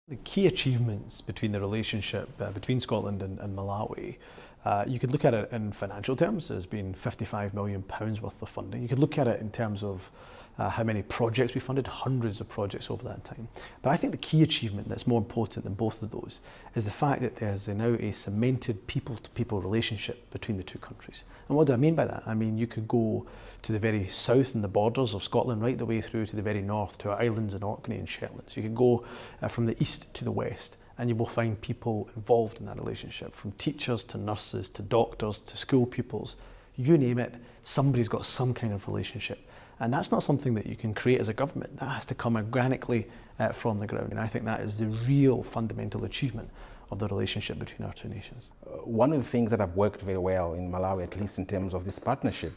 The key achievements between the relationship between Scotland and Malawi, you could look at it in financial terms as being £55 million worth of funding. You could look at it in terms of how many projects we funded, hundreds of projects over that time. But I think the key achievement that's more important than both of those is the fact that there's now a cemented people-to-people relationship between the two countries. And what do I mean by that? I mean, you could go to the very south and the borders of Scotland right the way through to the very north, to our islands in Orkney and Shetlands. You could go from the east to the west, and you will find people involved in that relationship, from teachers to nurses to doctors to school pupils. You name it, somebody's got some kind of relationship. And that's not something that you can create as a government. That has to come organically from the ground. And I think that is the real fundamental achievement of the relationship between our two nations. One of the things that have worked very well in Malawi, at least in terms of this partnership,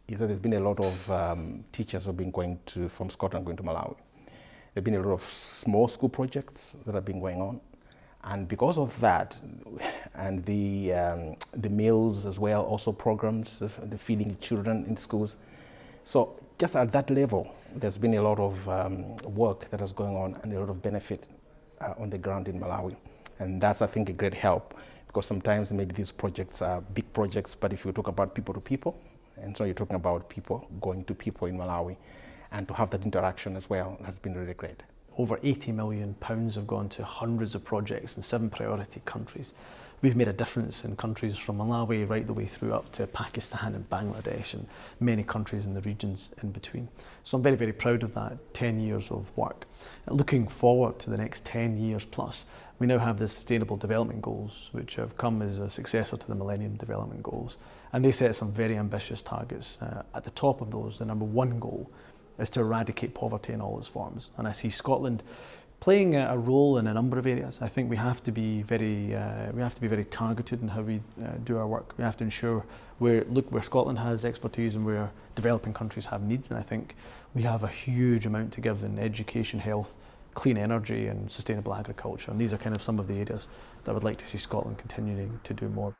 is that there's been a lot of teachers who have been from Scotland going to Malawi. There have been a lot of small school projects that have been going on. And because of that, and the meals as well, also programs, the feeding children in schools. So just at that level, there's been a lot of work that is going on and a lot of benefit on the ground in Malawi. And that's, I think, a great help, because sometimes maybe these projects are big projects, but if you talk about people to people, and so you're talking about people going to people in Malawi, and to have that interaction as well has been really great. Over £80 million have gone to hundreds of projects in 7 priority countries. We've made a difference in countries from Malawi right the way through up to Pakistan and Bangladesh and many countries in the regions in between. So I'm very, very proud of that 10 years of work. Looking forward to the next 10 years plus, we now have the Sustainable Development Goals, which have come as a successor to the Millennium Development Goals. And they set some very ambitious targets. At the top of those, the number 1 goal is to eradicate poverty in all its forms. And I see Scotland playing a role in a number of areas. I think we have to be very targeted in how we do our work. We have to ensure look where Scotland has expertise and where developing countries have needs. And I think we have a huge amount to give in education, health, clean energy and sustainable agriculture. And these are kind of some of the areas that I would like to see Scotland continuing to do more.